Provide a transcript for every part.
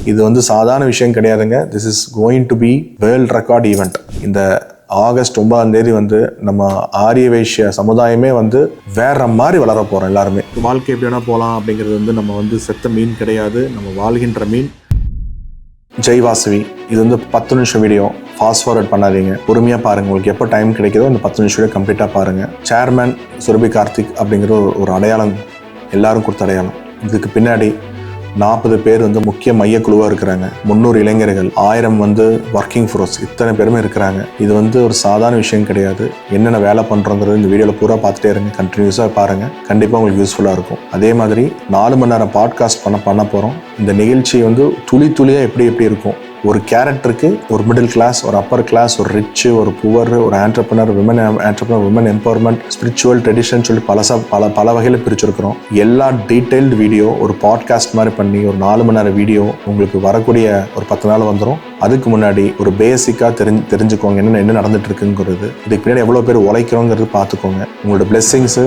இது வந்து சாதாரண விஷயம் கிடையாதுங்க. This is going to B world record event. இந்த ஆகஸ்ட் 9ஆம் தேதி வந்து நம்ம ஆரிய வைஷ்ய சமுதாயமே வந்து வேற மாதிரி வளர போகிறோம். எல்லாருமே வாழ்க்கை எப்படி வேணா போகலாம் அப்படிங்கிறது வந்து நம்ம வந்து செத்த மீன் கிடையாது, நம்ம வாழ்கின்ற மீன். ஜெய் வாசவி. இது வந்து 10 நிமிஷம் வீடியோ, ஃபாஸ்ட் ஃபார்வர்ட் பண்ணாதீங்க, பொறுமையாக பாருங்கள். உங்களுக்கு எப்போ டைம் கிடைக்குதோ இந்த 10 நிமிஷம் வீடியோ கம்ப்ளீட்டாக பாருங்கள். சேர்மேன் சுரபி கார்த்திக் அப்படிங்கிற ஒரு அடையாளம், எல்லாரும் கொடுத்த அடையாளம். இதுக்கு பின்னாடி 40 பேர் வந்து முக்கிய மையக்குழுவாக இருக்கிறாங்க. 300 இளைஞர்கள், 1000 வந்து ஒர்க்கிங் ஃபோர்ஸ், இத்தனை பேருமே இருக்கிறாங்க. இது வந்து ஒரு சாதாரண விஷயம் கிடையாது. என்னென்ன வேலை பண்ணுறோங்கிறது இந்த வீடியோவில் பூரா பார்த்துட்டே இருங்க, கண்டினியூஸாக பாருங்கள், கண்டிப்பாக உங்களுக்கு யூஸ்ஃபுல்லாக இருக்கும். அதே மாதிரி 4 மணி நேரம் பாட்காஸ்ட் பண்ண போகிறோம். இந்த நிகழ்ச்சி வந்து துளி துளியாக எப்படி இருக்கும். ஒரு கேரக்டருக்கு ஒரு மிடில் கிளாஸ், ஒரு அப்பர் கிளாஸ், ஒரு ரிச்சு, ஒரு புவர், ஒரு entrepreneur, women empowerment, spiritual tradition சொல்லி பல வகையில் பிரிச்சிருக்கிறோம். எல்லா டீட்டெயில்டு வீடியோ ஒரு பாட்காஸ்ட் மாதிரி பண்ணி ஒரு 4 மணி நேரம் வீடியோ உங்களுக்கு வரக்கூடிய ஒரு 10 நாள் வந்துடும். அதுக்கு முன்னாடி ஒரு பேசிக்காக தெரிஞ்சுக்கோங்க என்ன நடந்துட்டு இருக்குங்கிறது. இதுக்கு பின்னாடி எவ்வளோ பேர் உழைக்கிறோங்கிறது பார்த்துக்கோங்க. உங்களோட பிளெஸ்ஸிங்ஸு,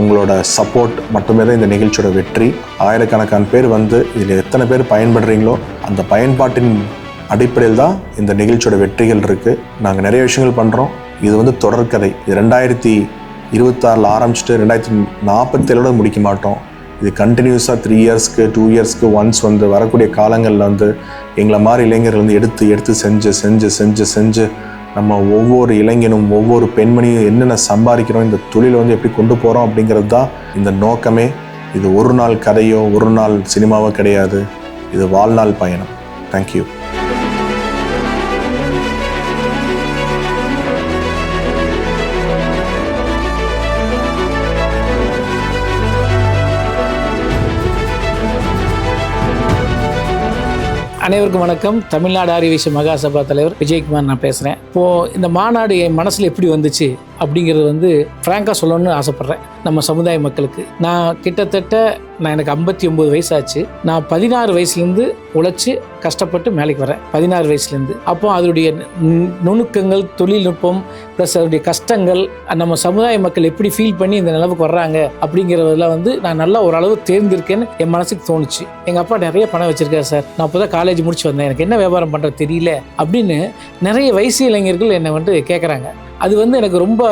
உங்களோட சப்போர்ட் மட்டுமே தான் இந்த நிகழ்ச்சியோட வெற்றி. ஆயிரக்கணக்கான பேர் வந்து இதில் எத்தனை பேர் பயன்படுறீங்களோ அந்த பயன்பாட்டின் அடிப்படையில் தான் இந்த நிகழ்ச்சியோட வெற்றிகள் இருக்குது. நாங்கள் நிறைய விஷயங்கள் பண்ணுறோம். இது வந்து தொடர்கதை. இது 2026 ஆரம்பிச்சுட்டு 2047 முடிக்க மாட்டோம். இது கண்டினியூஸாக 3 இயர்ஸ்க்கு 2 இயர்ஸ்க்கு ஒன்ஸ் வந்து வரக்கூடிய காலங்களில் வந்து எங்களை மாதிரி இளைஞர்கள் வந்து எடுத்து செஞ்சு நம்ம ஒவ்வொரு இளைஞனும் ஒவ்வொரு பெண்மணியும் என்னென்ன சம்பாதிக்கிறோம், இந்த தொழிலை வந்து எப்படி கொண்டு போகிறோம் அப்படிங்கிறது தான் இந்த நோக்கமே. இது ஒரு நாள் கதையோ ஒரு நாள் சினிமாவோ கிடையாது. இது வாழ்நாள் பயணம். தேங்க்யூ. அனைவருக்கும் வணக்கம். தமிழ்நாடு ஆரிய வைஷ்ய மகாசபா தலைவர் விஜயகுமார் நான் பேசுகிறேன். இப்போது இந்த மாநாடு என் மனசில் எப்படி வந்துச்சு அப்படிங்கிறது வந்து ஃப்ராங்காக சொல்லணும்னு ஆசைப்பட்றேன். நம்ம சமுதாய மக்களுக்கு நான் கிட்டத்தட்ட எனக்கு 59 வயசாச்சு. நான் 16 வயசுலேருந்து உழைச்சி கஷ்டப்பட்டு மேலைக்கு வரேன். 16 வயசுலேருந்து. அப்போ அதனுடைய நுணுக்கங்கள், தொழில்நுட்பம் ப்ளஸ் அதனுடைய கஷ்டங்கள், நம்ம சமுதாய மக்கள் எப்படி ஃபீல் பண்ணி இந்த நிலவுக்கு வர்றாங்க அப்படிங்கிறதுல வந்து நான் நல்லா ஓரளவு தேர்ந்திருக்கேன்னு என் மனசுக்கு தோணுச்சு. எங்கள் அப்பா நிறைய பணம் வச்சுருக்காரு சார், நான் அப்போ தான் காலேஜ் முடிச்சு வந்தேன், எனக்கு என்ன வியாபாரம் பண்ணுறது தெரியல அப்படின்னு நிறைய வயசு இளைஞர்கள் என்னை வந்து கேட்குறாங்க. அது வந்து எனக்கு ரொம்ப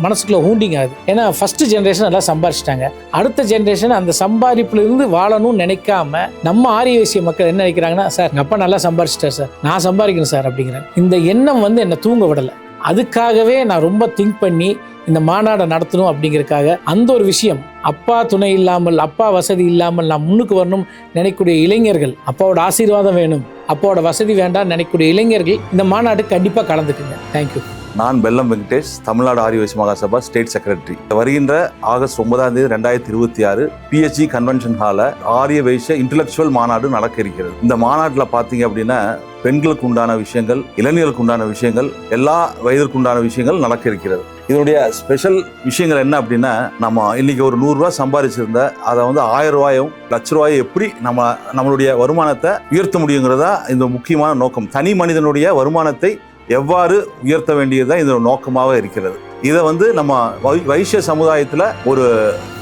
மனசுக்குள்ளே ஹூண்டிங் ஆகுது. ஏன்னா ஃபஸ்ட்டு ஜென்ரேஷன் நல்லா சம்பாரிச்சிட்டாங்க. அடுத்த ஜென்ரேஷன் அந்த சம்பாதிப்புலேருந்து வாழணும்னு நினைக்காம நம்ம ஆரிய வைஷ்ய மக்கள் என்ன நினைக்கிறாங்கன்னா, சார் எங்கள் அப்பா நல்லா சம்பாரிச்சிட்டார் சார், நான் சம்பாதிக்கணும் சார் அப்படிங்கிறேன். இந்த எண்ணம் வந்து என்னை தூங்க விடலை. அதுக்காகவே நான் ரொம்ப திங்க் பண்ணி இந்த மாநாடை நடத்தணும் அப்படிங்கிறதுக்காக அந்த ஒரு விஷயம். அப்பா துணை இல்லாமல், அப்பா வசதி இல்லாமல் நான் முன்னுக்கு வரணும் நினைக்கக்கூடிய இளைஞர்கள், அப்பாவோட ஆசீர்வாதம் வேணும், அப்பாவோட வசதி வேண்டாம் நினைக்கக்கூடிய இளைஞர்கள் இந்த மாநாட்டுக்கு கண்டிப்பாக கலந்துக்குங்க. தேங்க்யூ. நான் பெல்லம் வெங்கடேஷ், தமிழ்நாடு ஆரிய வைஷ்ய மகாசபா ஸ்டேட் செக்ரட்டரி. வருகின்ற ஆகஸ்ட் 9ஆம் தேதி 2026 PHG கன்வென்ஷன் ஹாலில் ஆரிய வைஷ்ய இன்டலெக்சுவல் மாநாடு நடக்க இருக்கிறது. இந்த மாநாட்டில் பார்த்தீங்க அப்படின்னா பெண்களுக்கு உண்டான விஷயங்கள், இளைஞர்களுக்கு உண்டான விஷயங்கள், எல்லா வயதிற்கு உண்டான விஷயங்கள் நடக்க இருக்கிறது. இதனுடைய ஸ்பெஷல் விஷயங்கள் என்ன அப்படின்னா, நம்ம இன்னைக்கு ஒரு 100 ரூபா சம்பாதிச்சிருந்தா அதை வந்து 1000 ரூபாயும் லட்ச ரூபாயும் எப்படி நம்மளுடைய வருமானத்தை உயர்த்த முடியுங்கிறதா இந்த முக்கியமான நோக்கம். தனி மனிதனுடைய வருமானத்தை எவ்வாறு உயர்த்த வேண்டியதுதான் இந்த நோக்கமாக இருக்கிறது. இதை வந்து நம்ம வைஷ்ய சமுதாயத்தில்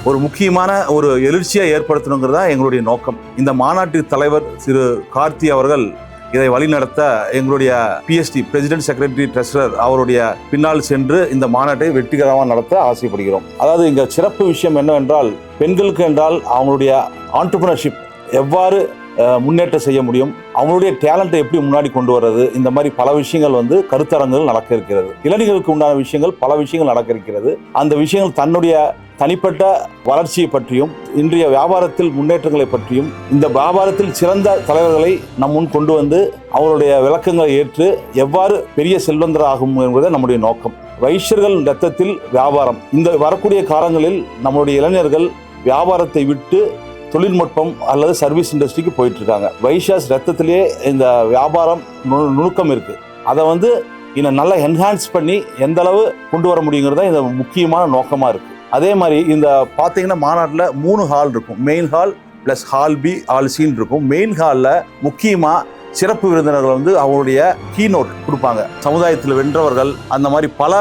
ஒரு முக்கியமான ஒரு எழுச்சியை ஏற்படுத்தணுங்கிறதா எங்களுடைய நோக்கம். இந்த மாநாட்டு தலைவர் திரு கார்த்தி அவர்கள் இதை வழிநடத்த எங்களுடைய PST பிரசிடென்ட் செக்ரட்டரி ட்ரெஷரர் அவருடைய பின்னால் சென்று இந்த மாநாட்டை வெற்றிகரமாக நடத்த ஆசைப்படுகிறோம். அதாவது இங்க சிறப்பு விஷயம் என்னவென்றால், பெண்களுக்கு என்றால் அவங்களுடைய ஆண்டர்பிரினர்ஷிப் எவ்வாறு முன்னேற்றம் செய்ய முடியும், அவங்களுடைய டேலண்ட்டை எப்படி முன்னாடி கொண்டு வர்றது, இந்த மாதிரி பல விஷயங்கள் வந்து கருத்தரங்குகள் நடக்க இருக்கிறது. இளைஞர்களுக்கு உண்டான விஷயங்கள் பல விஷயங்கள் நடக்க இருக்கிறது. அந்த விஷயங்கள் தன்னுடைய தனிப்பட்ட வளர்ச்சியை பற்றியும், இன்றைய வியாபாரத்தில் முன்னேற்றங்களை பற்றியும், இந்த வியாபாரத்தில் சிறந்த தலைவர்களை நம் முன் கொண்டு வந்து அவருடைய விளக்கங்களை ஏற்று எவ்வாறு பெரிய செல்வந்தர் ஆகும் என்பது நம்முடைய நோக்கம். வைஷ்யர்கள் ரத்தத்தில் வியாபாரம். இந்த வரக்கூடிய காலங்களில் நம்முடைய இளைஞர்கள் வியாபாரத்தை விட்டு தொழில்நுட்பம் அல்லது சர்வீஸ் இண்டஸ்ட்ரிக்கு போயிட்டு இருக்காங்க. வைஷ்யாஸ் ரத்தத்திலேயே இந்த வியாபாரம் நுணுக்கம் இருக்கு. அதை வந்து இன்னும் நல்லா என்ஹான்ஸ் பண்ணி எந்த அளவு கொண்டு வர முடியுங்கிறதா இந்த முக்கியமான நோக்கமா இருக்கு. அதே மாதிரி இந்த பார்த்தீங்கன்னா மாநாட்டில் 3 ஹால் இருக்கும். Main hall plus hall B, hall C இருக்கும். மெயின் ஹாலில் முக்கியமாக சிறப்பு விருந்தினர்கள் வந்து அவங்களுடைய கீநோட் கொடுப்பாங்க. சமுதாயத்தில் வென்றவர்கள், அந்த மாதிரி பல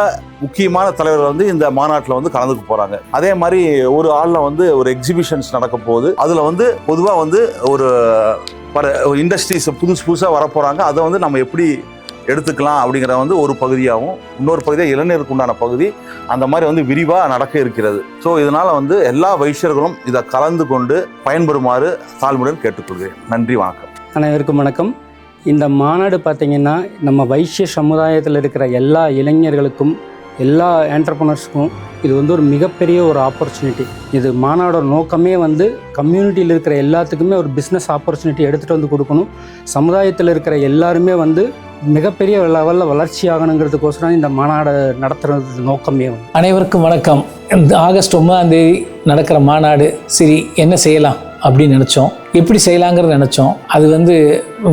முக்கியமான தலைவர்கள் வந்து இந்த மாநாட்டில் வந்து கலந்துக்க போறாங்க. அதே மாதிரி ஒரு ஆள்ல வந்து ஒரு எக்ஸிபிஷன்ஸ் நடக்க போகுது. அதுல வந்து பொதுவாக வந்து ஒரு இண்டஸ்ட்ரீஸ் புதுசாக வரப்போகிறாங்க. அதை வந்து நம்ம எப்படி எடுத்துக்கலாம் அப்படிங்கிற வந்து ஒரு பகுதியாகவும், இன்னொரு பகுதியாக இளைஞருக்கு உண்டான பகுதி அந்த மாதிரி வந்து விரிவாக நடக்க இருக்கிறது. ஸோ இதனால் வந்து எல்லா வைஷ்யர்களும் இதை கலந்து கொண்டு பயன்பெறுமாறு தாழ்மையுடன் கேட்டுக்கொள்கிறேன். நன்றி, வணக்கம். அனைவருக்கும் வணக்கம். இந்த மாநாடு பார்த்திங்கன்னா நம்ம வைஷ்ய சமுதாயத்தில் இருக்கிற எல்லா இளைஞர்களுக்கும் எல்லா என்டர்ப்ரனர்ஸுக்கும் இது வந்து ஒரு மிகப்பெரிய ஒரு ஆப்பர்ச்சுனிட்டி. இது மாநாடோட நோக்கமே வந்து கம்யூனிட்டியில் இருக்கிற எல்லாத்துக்குமே ஒரு பிஸ்னஸ் ஆப்பர்ச்சுனிட்டி எடுத்துகிட்டு வந்து கொடுக்கணும். சமுதாயத்தில் இருக்கிற எல்லாருமே வந்து மிகப்பெரிய லெவலில் வளர்ச்சி ஆகணுங்கிறதுக்கோசரம் இந்த மாநாடு நடத்துறது நோக்கமே வந்து. அனைவருக்கும் வணக்கம். இந்த ஆகஸ்ட் 9ஆம் தேதி நடக்கிற மாநாடு சரி என்ன செய்யலாம் அப்படின்னு நினச்சோம், எப்படி செய்யலாங்கிறது நினச்சோம். அது வந்து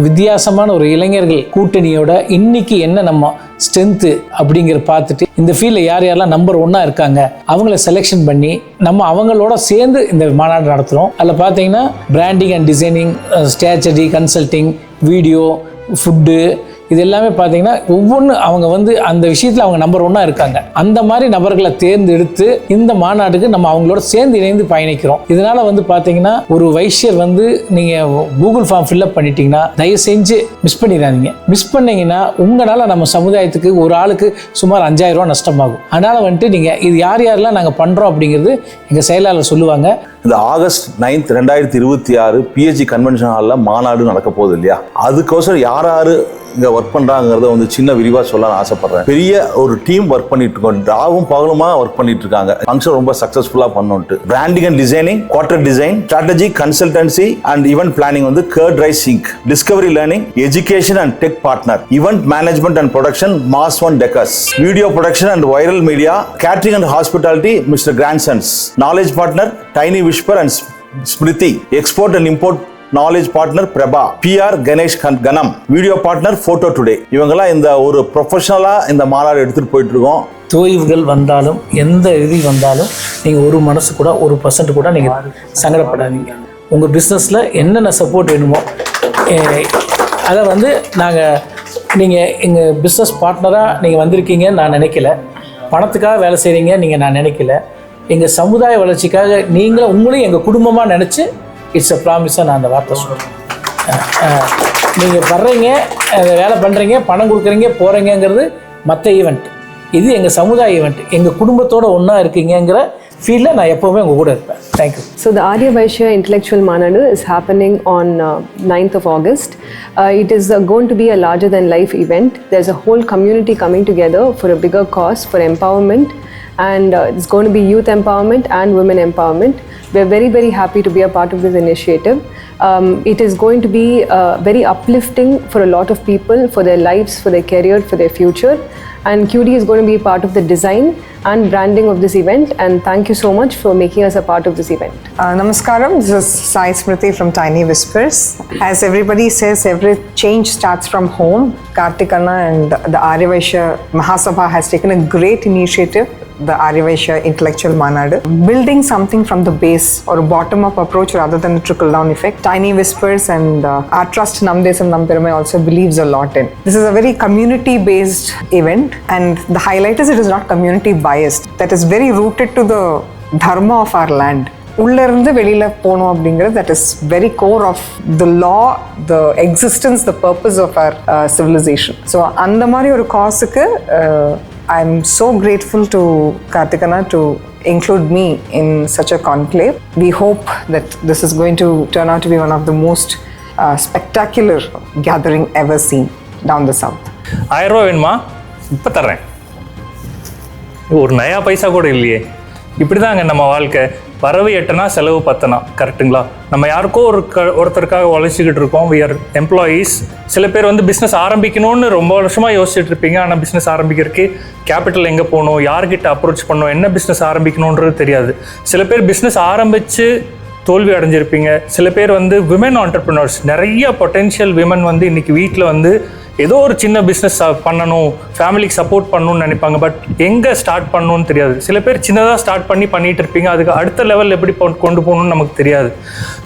வித்தியாசமான ஒரு இளைஞர்கள் கூட்டணியோட இன்னைக்கு என்ன நம்ம ஸ்ட்ரென்த்து அப்படிங்கிற பார்த்துட்டு இந்த ஃபீல்டில் யார் யாரெல்லாம் நம்பர் 1 இருக்காங்க அவங்கள செலெக்ஷன் பண்ணி நம்ம அவங்களோட சேர்ந்து இந்த மாநாடு நடத்துகிறோம். அதில் பார்த்தீங்கன்னா branding and designing, strategy, consulting, video, food, இது எல்லாமே பார்த்தீங்கன்னா ஒவ்வொன்று அவங்க வந்து அந்த விஷயத்தில் அவங்க நம்பர் 1 இருக்காங்க. அந்த மாதிரி நபர்களை தேர்ந்தெடுத்து இந்த மாநாட்டுக்கு நம்ம அவங்களோட சேர்ந்து இணைந்து பயணிக்கிறோம். இதனால வந்து பார்த்தீங்கன்னா ஒரு வைஷ்யர் வந்து நீங்கள் கூகுள் ஃபார்ம் ஃபில்அப் பண்ணிட்டீங்கன்னா தயவு செஞ்சு மிஸ் பண்ணிடாதீங்க. மிஸ் பண்ணீங்கன்னா உங்களால் நம்ம சமுதாயத்துக்கு ஒரு ஆளுக்கு சுமார் 5000 ரூபா நஷ்டமாகும். அதனால் வந்துட்டு நீங்கள் இது யார் யாரெல்லாம் நாங்கள் பண்ணுறோம் அப்படிங்கிறது எங்கள் செயலாளர் சொல்லுவாங்க. இந்த ஆகஸ்ட் 9, 2026 பிஹெச்சி கன்வென்ஷன் ஹாலில் மாநாடு நடக்க போகுது இல்லையா, அதுக்கோசரம் யார் யார் இங்கே ஒர்க் பண்ணுறாங்கிறத வந்து சின்ன விரிவாக சொல்ல ஆசைப்படுறேன். பெரிய ஒரு டீம் ஒர்க் பண்ணிட்டு இருக்கோம், ராவும் பகலுமா ஒர்க் பண்ணிட்டு இருக்காங்க. ஃபங்க்ஷன் ரொம்ப சக்ஸஸ்ஃபுல்லாக பண்ணணும்ட்டு branding and designing, quarter design, strategy, consultancy and event planning வந்து curd rice sync, discovery learning, education and tech partner, event management and production mass one deckers, video production and viral media, catering and hospitality mister grandsons, knowledge partner tiny whisper and Smriti, export and import knowledge partner Prabha, PR Ganesh கனம், video partner photo today. இவங்கெல்லாம் இந்த ஒரு ப்ரொஃபஷனலாக இந்த மாநாடு எடுத்துகிட்டு போயிட்டு இருக்கோம். தொய்வுகள் வந்தாலும் எந்த இது வந்தாலும் நீங்கள் ஒரு மனசு கூட 1% கூட நீங்கள் சங்கடப்படாதீங்க. உங்கள் பிஸ்னஸில் என்னென்ன சப்போர்ட் வேணுமோ அதை வந்து நீங்கள் எங்கள் பிஸ்னஸ் பார்ட்னராக நீங்கள் வந்திருக்கீங்கன்னு நான் நினைக்கல, பணத்துக்காக வேலை செய்கிறீங்க நீங்கள் நான் நினைக்கல, எங்கள் சமுதாய வளர்ச்சிக்காக நீங்களும் உங்களையும் எங்கள் குடும்பமாக நினச்சி இட்ஸ் அ ப்ராமிஸாக நான் அந்த வார்த்தை சொல்கிறேன். நீங்கள் வர்றீங்க, வேலை பண்ணுறீங்க, பணம் கொடுக்குறீங்க, போகிறீங்கிறது மற்ற ஈவெண்ட். இது எங்கள் சமுதாய ஈவெண்ட். எங்கள் குடும்பத்தோடு ஒன்றா இருக்கீங்கிற ஃபீல்டில் நான் எப்போவுமே உங்கள் கூட இருப்பேன். Thank you. So the Arya Vaishya Intellectual Manadu is happening on 9th of August. It is going to be a larger than life event. There's a whole community coming together for a bigger cause, for empowerment, and it's going to be youth empowerment and women empowerment. We're very, very happy to be a part of this initiative. It is going to be very uplifting for a lot of people, for their lives, for their career, for their future. And QD is going to be part of the design and branding of this event. And thank you so much for making us a part of this event. Namaskaram, this is Sai Smriti from Tiny Whispers. As everybody says, every change starts from home. Kartik Anna and the Arya Vaishya Mahasabha has taken a great initiative, the Arya Vaishya Intellectual Manadu, building something from the base or a bottom-up approach rather than a trickle-down effect. Tiny Whispers and our trust Namdesam Namperamai also believes a lot in. This is a very community-based event, and the highlight is it is not community-biased. That is very rooted to the dharma of our land. உள்ள இருந்து வெளியில போகணும் அப்படிங்கிறது that is very core of the law, the existence, the purpose of our civilization. So அந்த மாதிரி ஒரு காசுக்கு I'm so grateful to Karthikana to include me in such a conclave. We hope that this is going to turn out to be one of the most spectacular gathering ever seen down the south. 1000 ரூபா வேணுமா? இப்போ தர்றேன். ஒரு நயா பைசா கூட இல்லையே. இப்படி தாங்க நம்ம வாழ்க்கை. வரவு 8னா செலவு 10னா, கரெக்டுங்களா? நம்ம யாருக்கோ ஒருத்தருக்காக உழைச்சிக்கிட்டு இருக்கோம். We are employees. சில பேர் வந்து பிஸ்னஸ் ஆரம்பிக்கணும்னு ரொம்ப வருஷமாக யோசிச்சுட்டு இருப்பீங்க. ஆனால் பிஸ்னஸ் ஆரம்பிக்கிறதுக்கு கேபிட்டல் எங்கே போகணும், யார்கிட்ட அப்ரோச் பண்ணணும், என்ன பிஸ்னஸ் ஆரம்பிக்கணுன்றது தெரியாது. சில பேர் பிஸ்னஸ் ஆரம்பித்து தோல்வி அடைஞ்சிருப்பீங்க. சில பேர் வந்து விமன் ஆண்டர்ப்ரனர்ஸ், நிறைய பொட்டென்ஷியல் விமன் வந்து இன்றைக்கி வீட்டில் வந்து ஏதோ ஒரு சின்ன பிஸ்னஸ் பண்ணணும், ஃபேமிலிக்கு சப்போர்ட் பண்ணணும்னு நினைப்பாங்க. பட் எங்கே ஸ்டார்ட் பண்ணணும்னு தெரியாது. சில பேர் சின்னதாக ஸ்டார்ட் பண்ணிட்டு இருப்பீங்க. அதுக்கு அடுத்த லெவல் எப்படி கொண்டு போகணும்னு நமக்கு தெரியாது.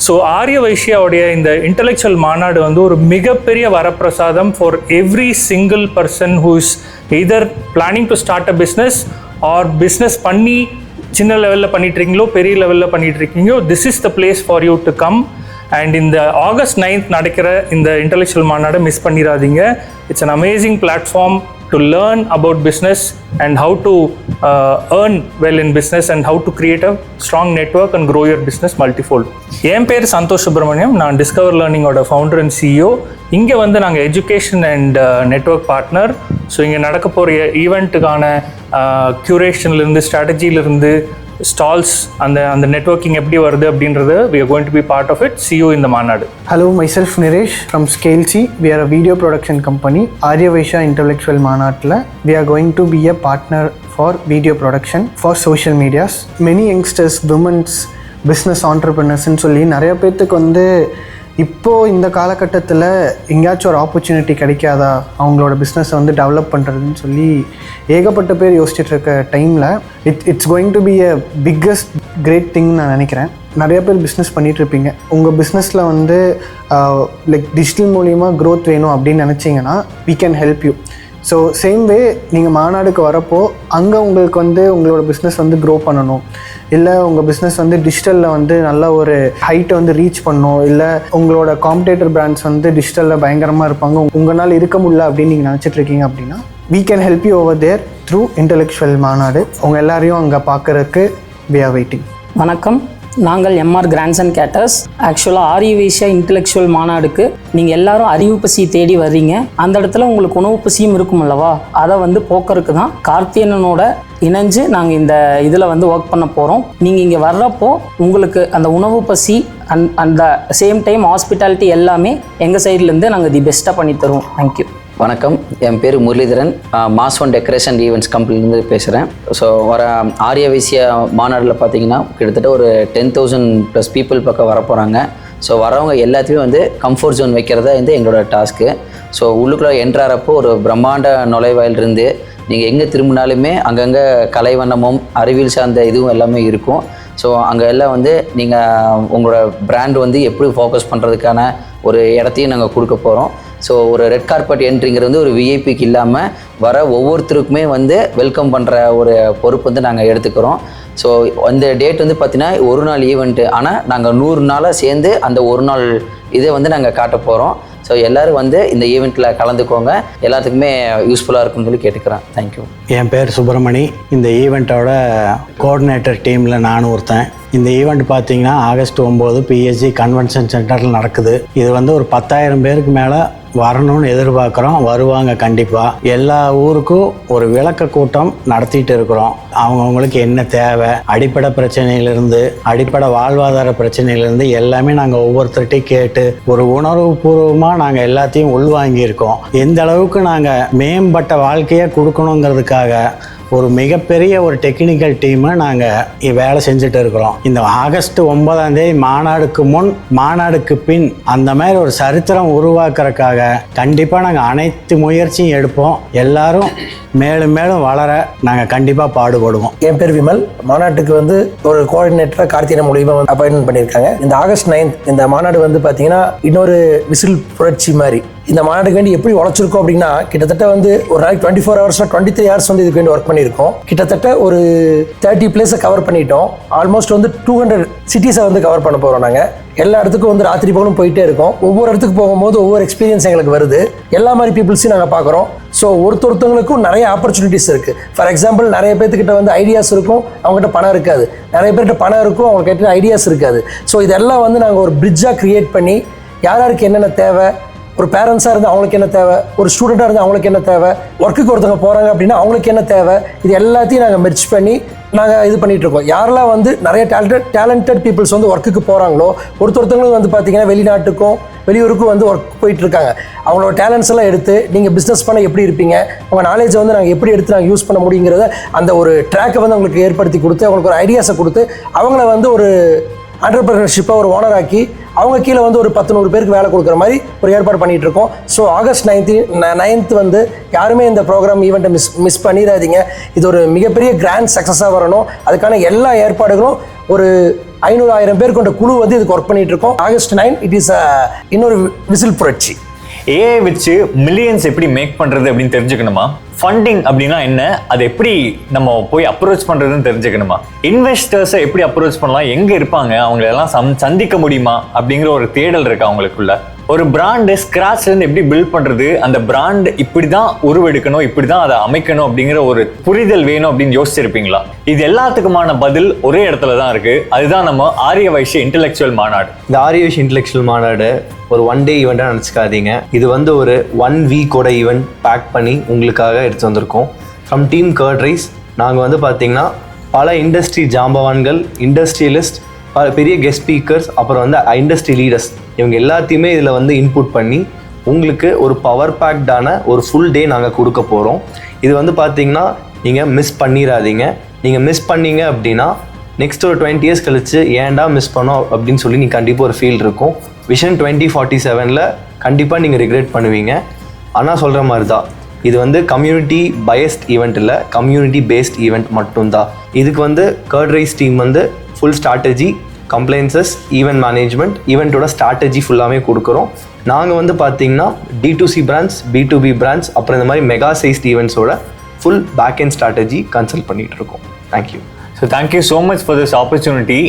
ஸோ ஆரிய வைஷ்யாவுடைய இந்த இன்டெலெக்சுவல் மாநாடு வந்து ஒரு மிகப்பெரிய வரப்பிரசாதம் for every single person who is either planning to start a business or business பண்ணி சின்ன லெவலில் பண்ணிட்டு இருக்கீங்களோ பெரிய லெவலில் பண்ணிட்டு இருக்கீங்களோ, this is the place for you to come and இந்த ஆகஸ்ட் 9th நடக்கிற இந்த இன்டெலெக்சுவல் மாநாடு மிஸ் பண்ணிடாதீங்க. It's an amazing platform to learn about business and how to earn well in business and how to create a strong network and grow your business multifold. என் பேர் சந்தோஷ் சுப்ரமணியம். நான் discover லேர்னிங்கோட founder and CEO. இங்கே வந்து நாங்கள் education and network partner. So இங்கே நடக்க போகிற ஈவெண்ட்டுக்கான க்யூரேஷன்லேருந்து ஸ்ட்ராட்டஜியிலிருந்து stalls அந்த networking எப்படி வருது அப்படின்றது we are going to be part of it. See you in the மாநாடு. Hello, myself Niresh from Scalec. We are a video production company. Aryavaishya Intellectual Manaatla. We are going to be a partner for video production for social medias. Many youngsters, women's business entrepreneurs சொல்லி நிறைய பேர்த்துக்கு வந்து இப்போது இந்த காலகட்டத்தில் எங்கேயாச்சும் ஒரு opportunity கிடைக்காதா அவங்களோட பிஸ்னஸை வந்து டெவலப் பண்ணுறதுன்னு சொல்லி ஏகப்பட்ட பேர் யோசிச்சுட்டு இருக்க டைமில் it's going to be a biggest great திங்னு நான் நினைக்கிறேன். நிறைய பேர் பிஸ்னஸ் பண்ணிகிட்ருப்பீங்க. உங்கள் பிஸ்னஸில் வந்து லைக் டிஜிட்டல் மூலிமா க்ரோத் வேணும் அப்படின்னு நினச்சிங்கன்னா we can help you. So same way நீங்கள் மாநாடுக்கு வரப்போ அங்கே உங்களுக்கு வந்து உங்களோட பிஸ்னஸ் வந்து க்ரோ பண்ணணும், இல்லை உங்கள் பிஸ்னஸ் வந்து டிஜிட்டலில் வந்து நல்ல ஒரு ஹைட்டை வந்து ரீச் பண்ணணும், இல்லை உங்களோட காம்படேட்டர் பிராண்ட்ஸ் வந்து டிஜிட்டலில் பயங்கரமாக இருப்பாங்க, உங்களால் இருக்க முடியல அப்படின்னு நீங்கள் நினச்சிட்ருக்கீங்க அப்படின்னா we can help you over there through intellectual மாநாடு. உங்கள் எல்லாரையும் அங்கே பார்க்குறதுக்கு we are waiting. வணக்கம், நாங்கள் எம்ஆர் கிராண்ட்ஸ் அண்ட் கேட்டர்ஸ். ஆக்சுவலாக ஆரியவேஷ்யா இன்டெலெக்சுவல் மாநாடுக்கு நீங்கள் எல்லாரும் அறிவு பசி தேடி வர்றீங்க. அந்த இடத்துல உங்களுக்கு உணவு பசியும் இருக்கும் அல்லவா, அதை வந்து போக்குறதுக்கு தான் கார்த்தியனோட இணைஞ்சு நாங்கள் இந்த இதில் வந்து ஒர்க் பண்ண போகிறோம். நீங்கள் இங்கே வர்றப்போ உங்களுக்கு அந்த உணவு பசி அந்த சேம் டைம் ஹாஸ்பிட்டாலிட்டி எல்லாமே எங்கள் சைட்லேருந்து நாங்கள் தி பெஸ்ட்டாக பண்ணி தருவோம். தேங்க்யூ. வணக்கம், என் பேர் Muralidharan. Mass One Decoration Events கம்பெனிலேருந்து பேசுகிறேன். ஸோ வர ஆரியவேஷ்யா மாநாட்டில் பார்த்தீங்கன்னா கிட்டத்தட்ட ஒரு 10,000+ பீப்புள் பக்கம் வர போகிறாங்க. ஸோ வரவங்க எல்லாத்தையுமே வந்து கம்ஃபர்ட் ஜோன் வைக்கிறதா வந்து எங்களோட டாஸ்க்கு. ஸோ உள்ளுக்குள்ளே என்ட்ராகிறப்போ ஒரு பிரம்மாண்ட நுழைவாயிலிருந்து நீங்கள் எங்கே திரும்பினாலுமே அங்கங்கே கலைவண்ணமும் அறிவியல் சார்ந்த இதுவும் எல்லாமே இருக்கும். ஸோ அங்கே எல்லாம் வந்து நீங்கள் உங்களோட பிராண்ட் வந்து எப்படி ஃபோக்கஸ் பண்ணுறதுக்கான ஒரு இடத்தையும் நாங்கள் கொடுக்க போகிறோம். ஸோ ஒரு ரெட் கார்பெட் என்ட்ரிங்கிறது வந்து ஒரு விஐபிக்கு இல்லாமல் வர ஒவ்வொருத்தருக்குமே வந்து வெல்கம் பண்ணுற ஒரு பொறுப்பு வந்து நாங்கள் எடுத்துக்கிறோம். ஸோ அந்த டேட் வந்து பார்த்திங்கன்னா ஒரு நாள் ஈவெண்ட்டு, ஆனால் நாங்கள் 100 நாளாக சேர்ந்து அந்த ஒரு நாள் இதை வந்து நாங்கள் காட்ட போகிறோம். ஸோ எல்லோரும் வந்து இந்த ஈவெண்ட்டில் கலந்துக்கோங்க, எல்லாத்துக்குமே யூஸ்ஃபுல்லாக இருக்குன்னு சொல்லி கேட்டுக்கிறேன். தேங்க்யூ. என் பேர் சுப்பிரமணி. இந்த ஈவெண்ட்டோட கோஆர்டினேட்டர் டீமில் நானும் ஒருத்தன். இந்த ஈவெண்ட் பார்த்தீங்கன்னா ஆகஸ்ட் 9 பிஎஸ்ஜி கன்வென்ஷன் சென்டரில் நடக்குது. இது வந்து ஒரு 10,000 பேருக்கு மேலே வரணும்னு எதிர்பார்க்குறோம். வருவாங்க கண்டிப்பாக. எல்லா ஊருக்கும் ஒரு விளக்க கூட்டம் நடத்திட்டு இருக்கிறோம். அவங்கவுங்களுக்கு என்ன தேவை, அடிப்படை பிரச்சனையிலிருந்து அடிப்படை வாழ்வாதார பிரச்சனையிலேருந்து எல்லாமே நாங்கள் ஒவ்வொருத்தர்கிட்டையும் கேட்டு ஒரு உணர்வுபூர்வமாக நாங்கள் எல்லாத்தையும் உள்வாங்கியிருக்கோம். எந்த அளவுக்கு நாங்கள் மேம்பட்ட வாழ்க்கையை கொடுக்கணுங்கிறதுக்காக ஒரு மிகப்பெரிய ஒரு டெக்னிக்கல் டீமை நாங்கள் வேலை செஞ்சுட்டு இருக்கிறோம். இந்த ஆகஸ்ட் 9 மாநாடுக்கு முன் மாநாடுக்கு பின் அந்த மாதிரி ஒரு சரித்திரம் உருவாக்குறதுக்காக கண்டிப்பாக நாங்கள் அனைத்து முயற்சியும் எடுப்போம். எல்லாரும் மேலும் மேலும் வளர நாங்கள் கண்டிப்பாக பாடுபடுவோம். என் பேர் விமல். மாநாட்டுக்கு வந்து ஒரு கோஆர்டினேட்டராக கார்த்திகை மூலியமா அப்பாயின்மெண்ட் பண்ணியிருக்காங்க. இந்த ஆகஸ்ட் 9 இந்த மாநாடு வந்து பார்த்தீங்கன்னா இன்னொரு விசில் புரட்சி மாதிரி. இந்த மாநாட்டுக்கு வேண்டி எப்படி உழைச்சிருக்கோம் அப்படின்னா கிட்டத்தட்ட வந்து ஒரு நாளைக்கு 24 ஹவர்ஸில் 23 ஹவர்ஸ் வந்து இதுக்கு வேண்டி ஒர்க் பண்ணியிருக்கோம். கிட்டத்தட்ட ஒரு 30 பிளேஸை கவர் பண்ணிட்டோம். ஆல்மோஸ்ட் வந்து 200 சிட்டிஸை வந்து கவர் பண்ண போகிறோம். நாங்கள் எல்லா இடத்துக்கும் வந்து ராத்திரி பகலும் போயிட்டே இருக்கோம். ஒவ்வொரு இடத்துக்கு போகும்போது ஒவ்வொரு எக்ஸ்பீரியன்ஸ் எங்களுக்கு வருது. எல்லா மாதிரி பீப்புள்ஸையும் நாங்கள் பார்க்குறோம். ஸோ ஒருத்தருத்தவங்களுக்கும் நிறைய ஆப்பர்ச்சுனிட்டிஸ் இருக்குது. ஃபார் எக்ஸாம்பிள் நிறைய பேர்த்துக்கிட்ட வந்து ஐடியாஸ் இருக்கும், அவங்ககிட்ட பணம் இருக்காது. நிறைய பேர்கிட்ட பணம் இருக்கும், அவங்ககிட்ட ஐடியாஸ் இருக்காது. ஸோ இதெல்லாம் வந்து நாங்கள் ஒரு பிரிட்ஜாக க்ரியேட் பண்ணி யார் யாருக்கு என்னென்ன தேவை, ஒரு பேரண்ட்ஸாக இருந்தால் அவங்களுக்கு என்ன தேவை, ஒரு ஸ்டூடெண்ட்டாக இருந்தால் அவங்களுக்கு என்ன தேவை, ஒர்க்குக்கு ஒருத்தவங்க போகிறாங்க அப்படின்னா அவங்களுக்கு என்ன தேவை, இது எல்லாத்தையும் நாங்கள் மெர்ஜ் பண்ணி நாங்கள் இது பண்ணிகிட்ருக்கோம். யாரெல்லாம் வந்து நிறைய டேலண்டட் பீப்புள்ஸ் வந்து ஒர்க்குக்கு போகிறாங்களோ ஒருத்தருத்தவங்களும் வந்து பார்த்திங்கன்னா வெளிநாட்டுக்கும் வெளியூருக்கும் வந்து ஒர்க் போயிட்டுருக்காங்க. அவங்களோட டேலண்ட்ஸ் எல்லாம் எடுத்து நீங்கள் பிஸ்னஸ் பண்ண எப்படி இருப்பீங்க, உங்கள் நாலேஜை வந்து நாங்கள் எப்படி எடுத்து நாங்கள் யூஸ் பண்ண முடியுங்கிறத அந்த ஒரு ட்ராக்கை வந்து அவங்களுக்கு ஏற்படுத்தி கொடுத்து அவங்களுக்கு ஒரு ஐடியாஸை கொடுத்து அவங்கள வந்து ஒரு என்டர்பிரினர்ஷிப்பை ஒரு ஓனராக்கி அவங்க கீழே வந்து ஒரு 10-100 பேருக்கு வேலை கொடுக்குற மாதிரி ஒரு ஏற்பாடு பண்ணிகிட்டு இருக்கோம். ஸோ ஆகஸ்ட் 9 வந்து யாருமே இந்த ப்ரோக்ராம் ஈவெண்ட்டை மிஸ் பண்ணிடாதீங்க. இது ஒரு மிகப்பெரிய கிராண்ட் சக்ஸஸாக வரணும். அதுக்கான எல்லா ஏற்பாடுகளும் ஒரு 500-1000 பேர் கொண்ட குழு வந்து இதுக்கு ஒர்க் பண்ணிகிட்டு இருக்கோம். ஆகஸ்ட் 9 இட் இஸ் இன்னொரு விசில் புரட்சி. ஏஐ வச்சு மில்லியன்ஸ் எப்படி மேக் பண்ணுறது அப்படின்னு தெரிஞ்சுக்கணுமா? ஃபண்டிங் அப்படின்னா என்ன, அதை எப்படி நம்ம போய் அப்ரோச் பண்ணுறதுன்னு தெரிஞ்சுக்கணுமா? இன்வெஸ்டர்ஸை எப்படி அப்ரோச் பண்ணலாம், எங்கே இருப்பாங்க, அவங்களெல்லாம் சந்திக்க முடியுமா அப்படிங்கிற ஒரு தேடல் இருக்கு அவங்களுக்குள்ள. ஒரு பிராண்டு ஸ்கிராச்லேருந்து எப்படி பில்ட் பண்ணுறது, அந்த பிராண்ட் இப்படி தான் உருவெடுக்கணும், இப்படி தான் அதை அமைக்கணும் அப்படிங்கிற ஒரு புரிதல் வேணும் அப்படின்னு யோசிச்சிருப்பீங்களா? இது எல்லாத்துக்குமான பதில் ஒரே இடத்துல தான் இருக்குது. அதுதான் நம்ம ஆரிய வைஷ்ய இன்டெலெக்சுவல் மாநாடு. இந்த ஆரிய வைஷ்ய இன்டெலெக்சுவல் மாநாடு ஒரு 1 day ஈவெண்ட்டாக நினச்சிக்காதீங்க. இது வந்து ஒரு 1 week ஈவெண்ட் பேக் பண்ணி உங்களுக்காக எடுத்து வந்திருக்கோம். ஃப்ரம் டீம் கர்ட் ரைஸ் நாங்கள் வந்து பார்த்திங்கன்னா பல இண்டஸ்ட்ரி ஜாம்பவான்கள், இண்டஸ்ட்ரியலிஸ்ட், பல பெரிய கெஸ்ட் ஸ்பீக்கர்ஸ், அப்புறம் வந்து இண்டஸ்ட்ரி லீடர்ஸ், இவங்க எல்லாத்தையுமே இதில் வந்து இன்புட் பண்ணி உங்களுக்கு ஒரு பவர் பேக்டான ஒரு ஃபுல் டே நாங்கள் கொடுக்க போகிறோம். இது வந்து பார்த்திங்கன்னா நீங்கள் மிஸ் பண்ணிடாதீங்க. நீங்கள் மிஸ் பண்ணீங்க அப்படின்னா நெக்ஸ்ட் ஒரு 20 years கழிச்சு ஏன்டா மிஸ் பண்ணோம் அப்படின்னு சொல்லி நீங்கள் கண்டிப்பாக ஒரு ஃபீல் இருக்கும். விஷன் 2047 கண்டிப்பாக நீங்கள் ரிக்ரெட் பண்ணுவீங்க. ஆனால் சொல்கிற மாதிரி தான், இது வந்து கம்யூனிட்டி பயஸ்ட் ஈவெண்ட் இல்லை, கம்யூனிட்டி பேஸ்ட் ஈவெண்ட் மட்டும்தான். இதுக்கு வந்து கர்ட் ரைஸ் டீம் வந்து full strategy, compliances, event management, ஈவெண்ட்டோட ஸ்ட்ராட்டஜி ஃபுல்லாமே கொடுக்குறோம். நாங்கள் வந்து பார்த்திங்கன்னா D2C பிராண்ட்ஸ், B2B பிராண்ட்ஸ், அப்புறம் இந்த மாதிரி மெகா சைஸ்ட் ஈவெண்ட்ஸோட full pack and strategy consult பண்ணிகிட்டு இருக்கோம். Thank you. So thank you so much for this opportunity.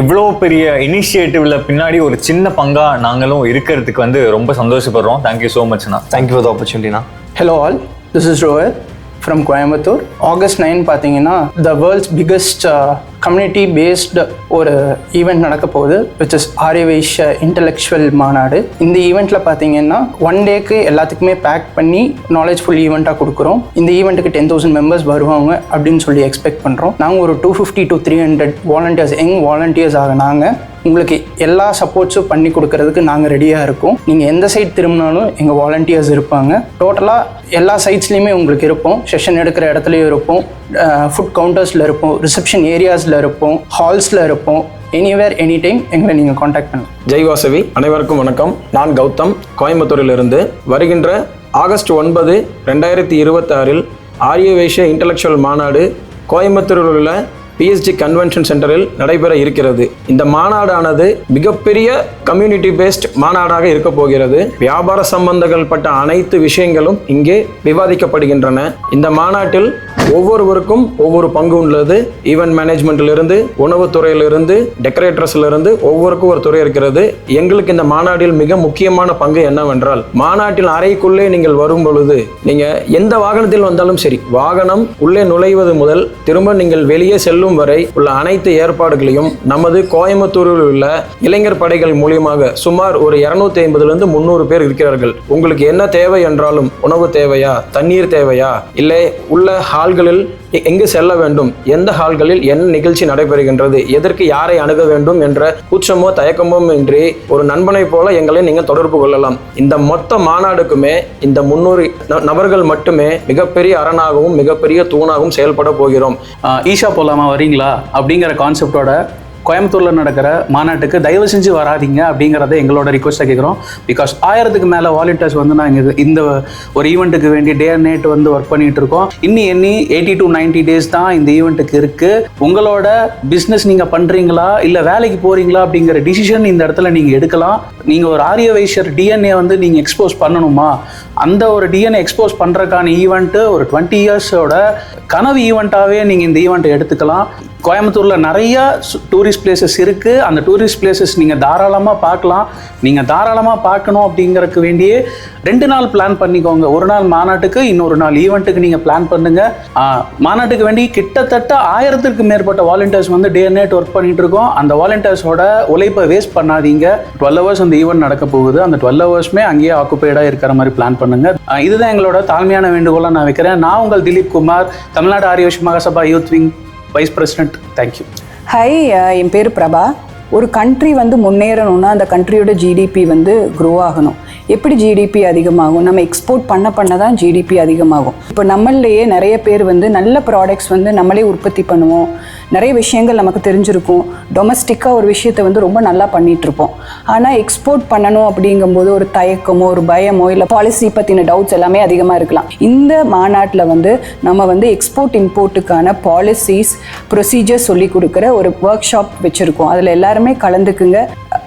இவ்வளோ பெரிய இனிஷியேட்டிவ்ல பின்னாடி ஒரு சின்ன பங்காக நாங்களும் இருக்கிறதுக்கு வந்து ரொம்ப சந்தோஷப்படுறோம். தேங்க்யூ ஸோ மச்ண்ணா. தேங்க்யூ ஃபார் த ஆப்பர்ச்சுனிட்டிண்ணா. Hello all, this is Rohit from Coimbatore. August 9 பார்த்தீங்கன்னா the world's biggest community based ஒரு ஈவெண்ட் நடக்க போகுது, which is ஆரிய வைஷ்ய இன்டெலெக்சுவல் மாநாடு. இந்த ஈவெண்ட்டில் பார்த்தீங்கன்னா 1 டேக்கு எல்லாத்துக்குமே பேக் பண்ணி நாலேஜ்ஃபுல் ஈவெண்ட்டாக கொடுக்குறோம். இந்த ஈவெண்ட்டுக்கு 10,000 மெம்பர்ஸ் வருவாங்க அப்படின்னு சொல்லி எக்ஸ்பெக்ட் பண்ணுறோம். நாங்கள் ஒரு 250 to 300 வாலண்டியர்ஸ், யங் வாலண்டியர்ஸ் ஆக நாங்கள் உங்களுக்கு எல்லா சப்போர்ட்ஸும் பண்ணி கொடுக்கறதுக்கு நாங்கள் ரெடியாக இருக்கோம். நீங்கள் எந்த சைட் திரும்பினாலும் எங்கள் வாலண்டியர்ஸ் இருப்பாங்க. டோட்டலாக எல்லா சைட்ஸ்லையுமே உங்களுக்கு இருப்போம். செஷன் எடுக்கிற இடத்துலையும் இருப்போம், ஃபுட் கவுண்டர்ஸில் இருப்போம், ரிசப்ஷன் ஏரியாஸில் இருப்போம், ஹால்ஸில் இருப்போம். எனிவேர் எனி டைம் எங்களை நீங்கள் காண்டாக்ட் பண்ணலாம். ஜெய் வாசவி. அனைவருக்கும் வணக்கம். நான் கௌதம், கோயம்புத்தூரிலிருந்து. வருகின்ற ஆகஸ்ட் 9, 2026 ஆரிய வைஷ்ய இன்டெலெக்சுவல் மாநாடு கோயம்புத்தூரில் உள்ள PSG கன்வென்ஷன் சென்டரில் நடைபெற இருக்கிறது. இந்த மாநாடானது மிகப்பெரிய கம்யூனிட்டி பேஸ்ட் மாநாடாக இருக்க போகிறது. வியாபார சம்பந்தங்கள் பட்ட அனைத்து விஷயங்களும் இங்கே விவாதிக்கப்படுகின்றன. இந்த மாநாட்டில் ஒவ்வொருவருக்கும் ஒவ்வொரு பங்கு உள்ளது. ஈவெண்ட் மேனேஜ்மெண்ட்டிலிருந்து, உணவுத்துறையிலிருந்து, டெக்கரேட்டர்ஸிலிருந்து ஒவ்வொருக்கும் ஒரு துறை இருக்கிறது. எங்களுக்கு இந்த மாநாட்டில் மிக முக்கியமான பங்கு என்னவென்றால், மாநாட்டில் அறைக்குள்ளே நீங்கள் வரும் பொழுது நீங்கள் எந்த வாகனத்தில் வந்தாலும் சரி, வாகனம் உள்ளே நுழைவது முதல் திரும்ப நீங்கள் வெளியே செல்லும் வரை உள்ள அனைத்து ஏற்பாடுகளையும் நமது கோயம்புத்தூரில் உள்ள இளைஞர் படைகள் மூலியமாக சுமார் ஒரு 250 to 300 பேர் இருக்கிறார்கள். உங்களுக்கு என்ன தேவை என்றாலும், உணவு தேவையா, தண்ணீர் தேவையா, இல்லை உள்ள ஹால்களில் எங்கு செல்ல வேண்டும், எந்த ஹால்களில் என்ன நிகழ்ச்சி நடைபெறுகின்றது, எதற்கு யாரை அணுக வேண்டும் என்ற கூச்சமோ தயக்கமோ இன்றி ஒரு நண்பனை போல எங்களை நீங்கள் தொடர்பு கொள்ளலாம். இந்த மொத்த மாநாடுக்குமே இந்த 300 நபர்கள் மட்டுமே மிகப்பெரிய அரணாகவும் மிகப்பெரிய தூணாகவும் செயல்பட போகிறோம். ஈஷா போலாமா வரீங்களா அப்படிங்கிற கான்செப்டோட கோயம்புத்தூரில் நடக்கிற மாநாட்டுக்கு தயவு செஞ்சு வராதிங்க அப்படிங்கிறத எங்களோட ரிக்வஸ்ட்டாக கேட்குறோம். பிகாஸ் 1000க்கு மேலே வாலண்டியர்ஸ் வந்து நாங்கள் இந்த ஒரு ஈவெண்ட்டுக்கு வேண்டி டே அண்ட் நைட் வந்து ஒர்க் பண்ணிட்டு இருக்கோம். எண்ணி 80 to 90 days தான் இந்த ஈவெண்ட்டுக்கு இருக்குது. உங்களோட பிஸ்னஸ் நீங்கள் பண்ணுறீங்களா இல்லை வேலைக்கு போகிறீங்களா அப்படிங்கிற டிசிஷன் இந்த இடத்துல நீங்கள் எடுக்கலாம். நீங்கள் ஒரு ஆரிய வைஷ்யர் டிஎன்ஏ வந்து நீங்கள் எக்ஸ்போஸ் பண்ணணுமா, அந்த ஒரு டிஎன்ஏ எக்ஸ்போஸ் பண்ணுறதுக்கான ஈவெண்ட்டு ஒரு 20 yearsோட கனவு ஈவெண்ட்டாகவே நீங்கள் இந்த ஈவெண்ட்டை எடுத்துக்கலாம். கோயம்புத்தூரில் நிறைய டூரிஸ்ட் பிளேசஸ் இருக்குது. அந்த டூரிஸ்ட் பிளேசஸ் நீங்கள் தாராளமாக பார்க்கலாம். நீங்கள் தாராளமாக பார்க்கணும் அப்படிங்கிறதுக்கு வேண்டியே 2 நாள் பிளான் பண்ணிக்கோங்க. ஒரு நாள் மாநாட்டுக்கு, இன்னொரு நாள் ஈவெண்ட்டுக்கு நீங்கள் பிளான் பண்ணுங்கள். மாநாட்டுக்கு வேண்டி கிட்டத்தட்ட 1000க்கு மேற்பட்ட வாலண்டியர்ஸ் வந்து டே அண்ட் நைட் ஒர்க் பண்ணிட்டு இருக்கோம். அந்த வாலண்டியர்ஸோட உழைப்பை வேஸ்ட் பண்ணாதீங்க. 12 hours அந்த ஈவெண்ட் நடக்க போகுது. அந்த 12 hoursமே அங்கேயே ஆக்குப்பைடாக இருக்கிற மாதிரி பிளான் பண்ணுங்கள். இதுதான் எங்களோட தாழ்மையான வேண்டுகோளாக நான் வைக்கிறேன். நான் உங்கள் திலீப் குமார், தமிழ்நாடு ஆரிய வைஷ்ய Mahasabha youth wing vice president. Thank you. Hi, என் பேர் பிரபா. ஒரு கண்ட்ரி வந்து முன்னேறணும்னா அந்த கண்ட்ரியோட ஜிடிபி வந்து க்ரோ ஆகணும். எப்படி ஜிடிபி அதிகமாகும்? நம்ம எக்ஸ்போர்ட் பண்ண தான் ஜிடிபி அதிகமாகும். இப்போ நம்மளையே நிறைய பேர் வந்து நல்ல ப்ராடக்ட்ஸ் வந்து நம்மளே உற்பத்தி பண்ணுவோம். நிறைய விஷயங்கள் நமக்கு தெரிஞ்சிருக்கும். டொமஸ்டிக்காக ஒரு விஷயத்தை வந்து ரொம்ப நல்லா பண்ணிகிட்ருப்போம். ஆனால் எக்ஸ்போர்ட் பண்ணணும் அப்படிங்கும்போது ஒரு தயக்கமோ ஒரு பயமோ இல்லை பாலிசி பற்றின டவுட்ஸ் எல்லாமே அதிகமாக இருக்கலாம். இந்த மாநாட்டில் வந்து நம்ம வந்து எக்ஸ்போர்ட் இம்போர்ட்டுக்கான பாலிசிஸ், ப்ரொசீஜர்ஸ் சொல்லி கொடுக்குற ஒரு ஒர்க் ஷாப் வச்சுருக்கோம். அதில் எல்லாருமே கலந்துக்குங்க.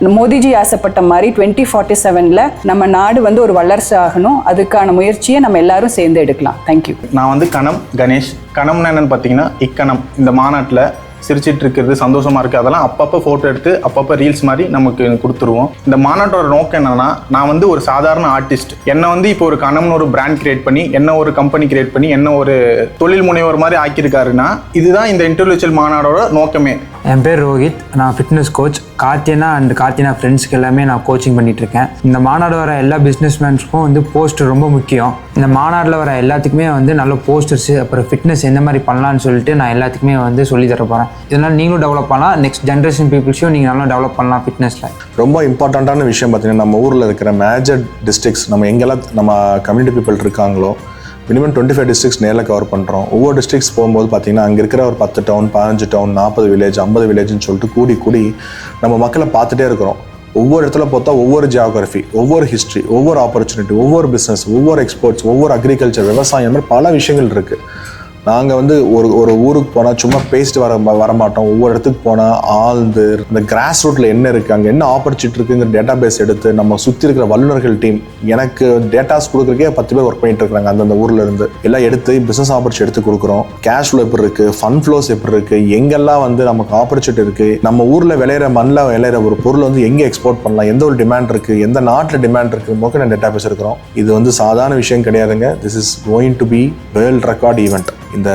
மோடிஜி ஆசைப்பட்ட மாதிரி 2047 நம்ம நாடு வந்து ஒரு வல்லரசு ஆகணும். அதுக்கான முயற்சியை நம்ம எல்லாரும் சேர்ந்து எடுக்கலாம். தேங்க்யூ. நான் வந்து கணம் கணேஷ். கணம்னா என்னன்னு பார்த்தீங்கன்னா இக்கணம். இந்த மாநாட்டில் சிரிச்சிட்டு இருக்கிறது, சந்தோஷமா இருக்குது, அதெல்லாம் அப்பப்போ ஃபோட்டோ எடுத்து அப்பப்போ ரீல்ஸ் மாதிரி நமக்கு கொடுத்துருவோம். இந்த மாநாட்டோட நோக்கம் என்னன்னா, நான் வந்து ஒரு சாதாரண ஆர்டிஸ்ட், என்னை வந்து இப்போ ஒரு கணம்னு ஒரு பிராண்ட் கிரியேட் பண்ணி, என்ன ஒரு கம்பெனி கிரியேட் பண்ணி, என்ன ஒரு தொழில் முனைவர் மாதிரி ஆக்கியிருக்காருன்னா, இதுதான் இந்த இன்டெலெக்சுவல் மாநாடோட நோக்கமே. என் பேர் ரோஹித். நான் ஃபிட்னஸ் கோச். கார்த்தினா அண்ட் கார்த்தினா ஃப்ரெண்ட்ஸ்க்கு எல்லாமே நான் கோச்சிங் பண்ணிகிட்ருக்கேன். இந்த மாநாடு வர எல்லா பிஸ்னஸ்மேன்ஸ்க்கும் வந்து போஸ்டர் ரொம்ப முக்கியம். இந்த மாநாட்டில் வர எல்லாத்துக்குமே வந்து நல்ல போஸ்டர்ஸு, அப்புறம் ஃபிட்னஸ் எந்த மாதிரி பண்ணலான்னு சொல்லிட்டு நான் எல்லாத்துக்குமே வந்து சொல்லி தர போகிறேன். இதனால் நீங்களும் டெவலப் பண்ணலாம், நெக்ஸ்ட் ஜென்ரேஷன் பீப்புள்ஸையும் நீங்கள் நல்லா டெவலப் பண்ணலாம் ஃபிட்னஸில். ரொம்ப இம்பார்ட்டண்ட்டான விஷயம் பார்த்தீங்கன்னா, நம்ம ஊரில் இருக்கிற மேஜர் டிஸ்ட்ரிக்ஸ், நம்ம எங்கெல்லாம் நம்ம கம்யூனிட்டி பீப்புள் இருக்காங்களோ மினிமம் 25 டிஸ்ட்ரிக்ஸ் நேரில் கவர் பண்ணுறோம். ஒவ்வொரு டிஸ்ட்ரிக்ஸ் போகும்போது பார்த்தீங்கன்னா, அங்கே இருக்கிற ஒரு 10 டவுன், 15 டவுன், 40 வில்லேஜ், 50 வில்லேஜ்னு சொல்லிட்டு கூடி நம்ம மக்களை பார்த்துட்டே இருக்கிறோம். ஒவ்வொரு இடத்துல பார்த்தா ஒவ்வொரு ஜியோகிராஃபி, ஒவ்வொரு ஹிஸ்ட்ரி, ஒவ்வொரு ஆப்பர்ச்சுனிட்டி, ஒவ்வொரு பிஸ்னஸ், ஒவ்வொரு எக்ஸ்போர்ட்ஸ், ஒவ்வொரு அக்ரிகல்ச்சர், விவசாயம், மாதிரி பல விஷயங்கள் இருக்குது. நாங்கள் வந்து ஒரு ஊருக்கு போனால் சும்மா பேசிட்டு வரமாட்டோம். ஒவ்வொரு இடத்துக்கு போனால் ஆழ்ந்து இந்த கிராஸ் ரூட்டில் என்ன இருக்குது, அங்கே என்ன ஆப்பர்ச்சுனிட்டி இருக்குங்கிற டேட்டா பேஸ் எடுத்து நம்ம சுற்றி இருக்கிற வல்லுநர்கள் டீம், எனக்கு டேட்டாஸ் கொடுக்குறக்கே 10 பேர் ஒர்க் பண்ணிட்டு இருக்காங்க. அந்தந்த ஊரில் இருந்து எல்லாம் எடுத்து பிஸ்னஸ் ஆப்பர்ச்சுனிட்டி எடுத்து கொடுக்குறோம். கேஷ் ஃப்ளோ எப்படி இருக்குது, ஃபண்ட் ஃப்ளோஸ் எப்படி இருக்குது, எங்கெல்லாம் வந்து நமக்கு ஆப்பர்ச்சுனிட்டி இருக்குது, நம்ம ஊரில் விளையிற மண்ணில் விளையிற ஒரு பொருள் வந்து எங்கே எக்ஸ்போர்ட் பண்ணலாம், எந்த ஒரு டிமாண்ட் இருக்குது, எந்த நாட்டில் டிமாண்ட் இருக்குது, மொக்க நான் டேட்டா பேஸ் இருக்கிறோம். இது வந்து சாதாரண விஷயம் கிடையாதுங்க. This is going to B world record event. இந்த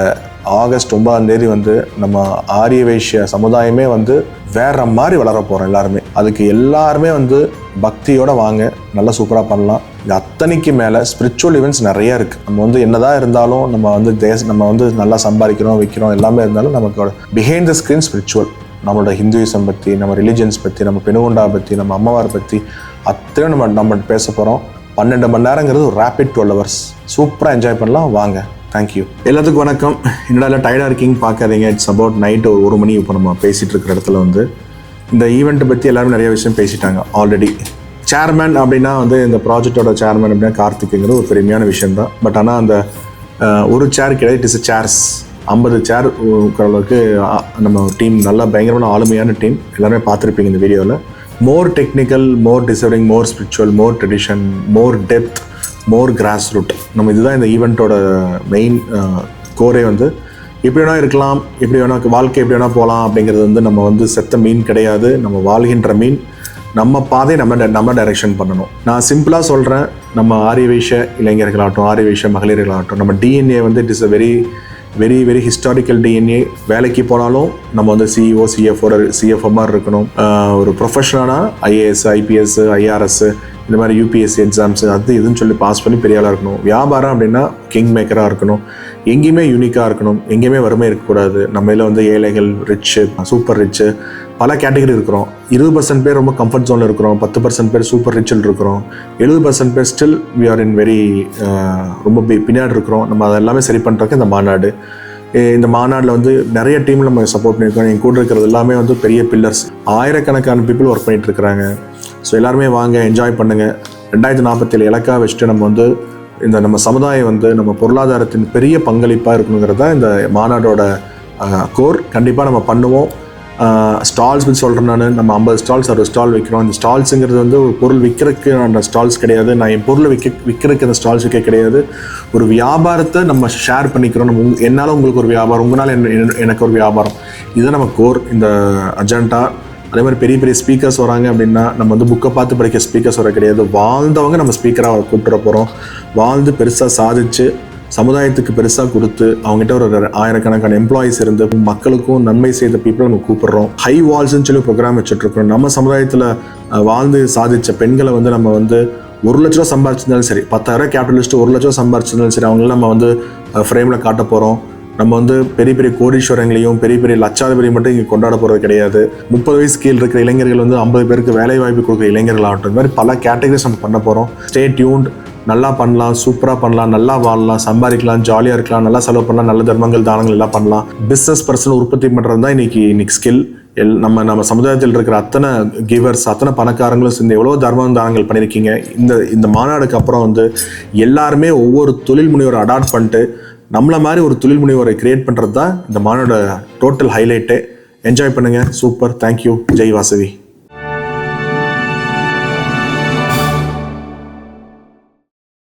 ஆகஸ்ட் 9 வந்து நம்ம ஆரிய வைஷ்ய சமுதாயமே வந்து வேற மாதிரி வளர போகிறோம் எல்லாருமே. அதுக்கு எல்லாருமே வந்து பக்தியோட வாங்க, நல்லா சூப்பராக பண்ணலாம். இது அத்தனைக்கு மேலே ஸ்பிரிச்சுவல் ஈவெண்ட்ஸ் நிறைய இருக்குது. நம்ம வந்து என்னதான் இருந்தாலும் நம்ம வந்து நம்ம வந்து நல்லா சம்பாதிக்கிறோம், வைக்கிறோம், எல்லாமே இருந்தாலும் நமக்கு பிஹைண்ட் த ஸ்க்ரீன் ஸ்பிரிச்சுவல், நம்மளோட ஹிந்துயிசம் பற்றி, நம்ம ரிலிஜன்ஸ் பற்றி, நம்ம பெணுகுண்டா பற்றி, நம்ம அம்மவார் பற்றி அத்தனையும் நம்ம பேச போகிறோம். 12 மணி நேரங்கிறது ஒரு ரேபிட் 12 hours. சூப்பராக என்ஜாய் பண்ணலாம், வாங்க. தேங்க்யூ. எல்லாத்துக்கும் வணக்கம். என்னடா டயர்டாக இருக்கீங்க பார்க்காதீங்க. இட்ஸ் அபவுட் நைட் 1 மணி. இப்போ நம்ம பேசிகிட்டு இருக்கிற இடத்துல வந்து இந்த ஈவெண்ட்டை பற்றி எல்லாரும் நிறைய விஷயம் பேசிட்டாங்க ஆல்ரெடி. சேர்மேன் அப்படின்னா வந்து இந்த ப்ராஜெக்டோட சேர்மேன் அப்படின்னா கார்த்திக்குங்கிறது ஒரு பெருமையான விஷயம் தான். பட் ஆனால் அந்த ஒரு சேர் கிடையாது, இட் இஸ் சேர்ஸ். 50 சேர் இருக்கிற அளவுக்கு நம்ம டீம் நல்லா பயங்கரமான ஆளுமையான டீம். எல்லாருமே பார்த்துருப்பீங்க இந்த வீடியோவில். மோர் டெக்னிக்கல், மோர் டிசர்விங், மோர் ஸ்பிரிச்சுவல், மோர் ட்ரெடிஷன், மோர் டெப்த், மோர் கிராஸ் ரூட். நம்ம இதுதான் இந்த ஈவெண்ட்டோட மெயின் கோரே. வந்து எப்படி வேணால் இருக்கலாம், எப்படி வேணால் வாழ்க்கை எப்படி வேணால் போகலாம் அப்படிங்கிறது வந்து நம்ம வந்து செத்த மீன் கிடையாது. நம்ம வாழ்கின்ற மீன், நம்ம பாதை நம்ம டைரெக்ஷன் பண்ணணும். நான் சிம்பிளாக சொல்கிறேன், நம்ம ஆரிய வைஷ்ய இளைஞர்களாகட்டும், ஆரிய வைஷ்ய மகளிர்களாகட்டும், நம்ம டிஎன்ஏ வந்து it is a very very very historical DNA. வேலைக்கு போனாலும் நம்ம வந்து சிஇஓ, சிஎஃப்ஓ மாதிரி இருக்கணும். ஒரு ப்ரொஃபஷனலாக ஐஏஎஸ், ஐபிஎஸ், ஐஆர்எஸ், இந்த மாதிரி யூபிஎஸ்சி எக்ஸாம்ஸ் அது இதுன்னு சொல்லி பாஸ் பண்ணி பெரிய ஆளாக இருக்கணும். வியாபாரம் அப்படின்னா கிங் மேக்கராக இருக்கணும். எங்கேயுமே யூனிக்காக இருக்கணும், எங்கேயுமே வறுமை இருக்கக்கூடாது. நம்ம இதில் வந்து ஏழைகள், ரிச்சு, சூப்பர் ரிச்சு, பல கேட்டகரி இருக்கிறோம். 20% பேர் ரொம்ப கம்ஃபர்ட் ஜோனில் இருக்கிறோம், 10% பேர் சூப்பர் ரிச்சில் இருக்கிறோம், 70% பேர் still we are in very ரொம்ப பின்னாடி இருக்கிறோம். நம்ம அதெல்லாமே சரி பண்ணுறதுக்கு இந்த மாநாடு. இந்த மாநாட்டில் வந்து நிறைய டீமில் நம்ம சப்போர்ட் பண்ணியிருக்கோம். எங்கள் கூட இருக்கிறது எல்லாமே வந்து பெரிய பில்லர்ஸ். ஆயிரக்கணக்கான பீப்புள் ஒர்க் பண்ணிகிட்டு இருக்கிறாங்க. ஸோ எல்லாருமே வாங்க, என்ஜாய் பண்ணுங்கள். 2047 இலக்காக வச்சுட்டு நம்ம வந்து இந்த நம்ம சமுதாயம் வந்து நம்ம பொருளாதாரத்தின் பெரிய பங்களிப்பாக இருக்கணுங்கிறது தான் இந்த மாநாடோட கோர். கண்டிப்பாக நம்ம பண்ணுவோம். ஸ்டால்ஸ் பற்றி சொல்கிறேன் நான். நம்ம 50 ஸ்டால்ஸ் 60 ஸ்டால் விற்கிறோம். இந்த ஸ்டால்ஸுங்கிறது வந்து ஒரு பொருள் விற்கிறதுக்கு அந்த ஸ்டால்ஸ் கிடையாது. நான் என் பொருளை விற்கிறதுக்கு அந்த ஸ்டால்ஸ் விற்க கிடையாது. ஒரு வியாபாரத்தை நம்ம ஷேர் பண்ணிக்கிறோம். நம்ம என்னால் உங்களுக்கு ஒரு வியாபாரம், உங்களால் எனக்கு ஒரு வியாபாரம். இதுதான் நம்ம கோர், இந்த அஜெண்டா. அதே மாதிரி பெரிய பெரிய ஸ்பீக்கர்ஸ் வராங்க அப்படின்னா நம்ம வந்து புக்கை பார்த்து படிக்க ஸ்பீக்கர்ஸ் வர கிடையாது. வாழ்ந்தவங்க நம்ம ஸ்பீக்கராக கூப்பிட்டுற போகிறோம். வாழ்ந்து பெருசாக சாதிச்சு சமுதாயத்துக்கு பெருசாக கொடுத்து அவங்ககிட்ட ஒரு ஆயிரக்கணக்கான எம்ப்ளாயிஸ் இருந்து மக்களுக்கும் நன்மை செய்த பீப்புளை நம்ம கூப்பிடுறோம். ஹை வால்ஸ்ன்னு சொல்லி ப்ரோக்ராம் வச்சுட்ருக்கோம். நம்ம சமுதாயத்தில் வாழ்ந்து சாதித்த பெண்களை வந்து நம்ம வந்து 1 லட்ச ரூபா சம்பாரிச்சிருந்தாலும் சரி, 10,000 கேபிட்டலிஸ்ட்டு 1 லட்ச ரூபா சம்பாரிச்சிருந்தாலும் சரி, அவங்கள நம்ம வந்து ஃப்ரேமில் காட்ட போகிறோம். நம்ம வந்து பெரிய பெரிய கோடீஸ்வரங்களையும் பெரிய பெரிய லட்சாதிபதியும் மட்டும் இங்கே கொண்டாட போகிறது கிடையாது. 30 வயசு கீழ் இருக்கிற இளைஞர்கள் வந்து 50 பேருக்கு வேலை வாய்ப்பு கொடுக்குற இளைஞர்களாகட்டும், இந்த மாதிரி பல கேட்டகரிஸ் நம்ம பண்ண போகிறோம். Stay tuned. நல்லா பண்ணலாம், சூப்பராக பண்ணலாம், நல்லா வாழலாம், சம்பாதிக்கலாம், ஜாலியாக இருக்கலாம், நல்லா செலவு பண்ணலாம், நல்ல தர்மங்கள் தானங்கள் எல்லாம் பண்ணலாம். பிஸ்னஸ் பர்சன் உற்பத்தி பண்ணுறது தான் இன்னைக்கு ஸ்கில். நம்ம சமுதாயத்தில் இருக்கிற அத்தனை கிவர்ஸ், அத்தனை பணக்காரங்களும் சேர்ந்து எவ்வளோ தர்மம் தானங்கள் பண்ணியிருக்கீங்க. இந்த மாநாடுக்கு அப்புறம் வந்து எல்லாருமே ஒவ்வொரு தொழில் முனைவரை அடாப்ட் பண்ணிட்டு நம்மள மாதிரி ஒரு தொழில் முனைவரை கிரியேட் பண்ணுறது தான் இந்த மாநாட டோட்டல் ஹைலைட்டு. என்ஜாய் பண்ணுங்கள். சூப்பர். தேங்க்யூ. ஜெய் வாசவி.